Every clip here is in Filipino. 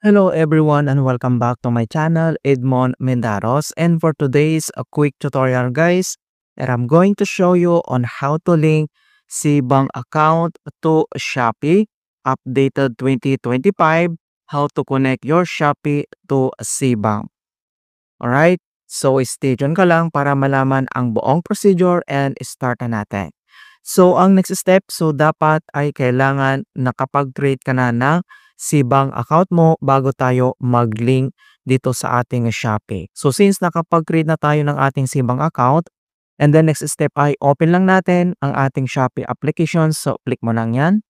Hello everyone and welcome back to my channel, Edmond Mendaros. And for today's a quick tutorial guys, that I'm going to show you on how to link Cbank account to Shopee, updated 2025, how to connect your Shopee to Cbank. Alright, so stay tuned ka lang para malaman ang buong procedure and start na natin. So ang next step, so dapat ay kailangan nakapag-create ka na ng Cbank account mo bago tayo mag-link dito sa ating Shopee. So since nakapag-create na tayo ng ating Cbank account, and then next step ay open lang natin ang ating Shopee application. So click mo lang yan.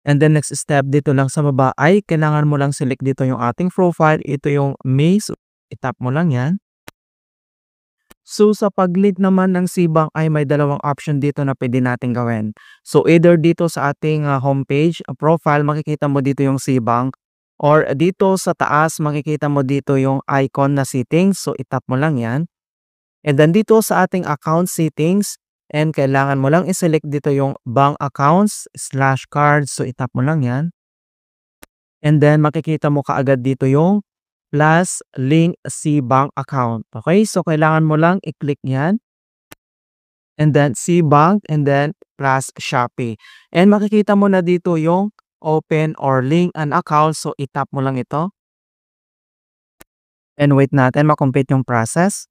And then next step dito lang sa baba ay kailangan mo lang select dito yung ating profile. Ito yung me. So itap mo lang yan. So sa pag-link naman ng Cbank ay may dalawang option dito na pwede natin gawin. So either dito sa ating homepage, profile, makikita mo dito yung Cbank. Or dito sa taas, makikita mo dito yung icon na settings. So itap mo lang yan. And then dito sa ating account settings, and kailangan mo lang i-select dito yung bank accounts / cards. So itap mo lang yan. And then makikita mo kaagad dito yung plus link Cbank account. Okay, so kailangan mo lang i-click yan. And then Cbank and then plus Shopee. And makikita mo na dito yung open or link an account. So itap mo lang ito. And wait natin makomplete yung process.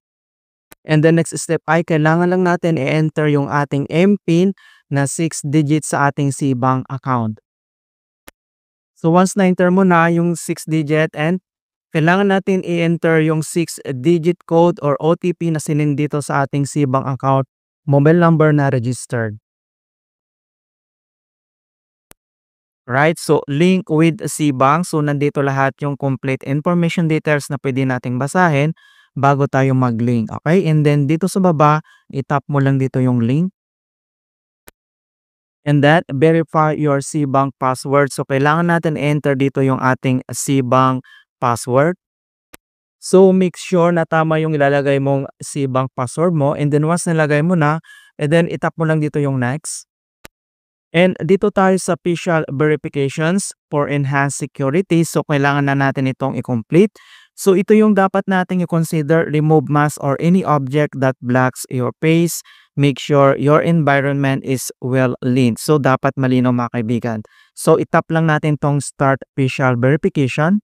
And the next step ay kailangan lang natin i-enter yung ating MPIN na 6 digits sa ating Cbank account. So once na-enter mo na yung 6 digit and kailangan natin i-enter yung 6-digit code or OTP na sinend dito sa ating Cbank account, mobile number na registered. Right, so link with Cbank. So nandito lahat yung complete information details na pwede nating basahin bago tayo mag-link. Okay, and then dito sa baba, itap mo lang dito yung link. And then verify your Cbank password. So kailangan natin enter dito yung ating Cbank password. So make sure na tama yung ilalagay mong Cbank password mo, and then once nalagay mo na, and then itap mo lang dito yung next. And dito tayo sa facial verifications for enhanced security. So kailangan na natin itong i-complete. So ito yung dapat nating i-consider: remove mask or any object that blocks your face. Make sure your environment is well lit. So dapat malinaw mga kaibigan. So itap lang natin tong start facial verification.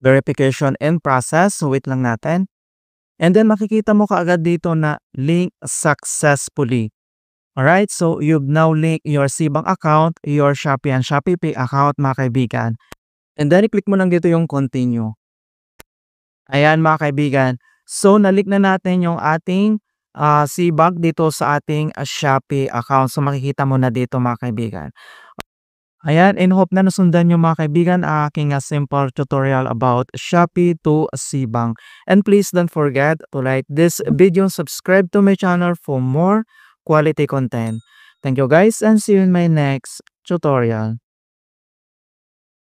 Verification and process. So wait lang natin. And then makikita mo kaagad dito na link successfully. Alright, so you've now linked your Cbank account, your Shopee and ShopeePay account mga kaibigan. And then i-click mo lang dito yung continue. Ayan mga kaibigan. So nalink na natin yung ating Cbank dito sa ating Shopee account. So makikita mo na dito mga kaibigan. Ayan, and hope na nasundan nyo mga kaibigan ang aking simple tutorial about Shopee to Cbank. And please don't forget to like this video, subscribe to my channel for more quality content. Thank you guys and see you in my next tutorial.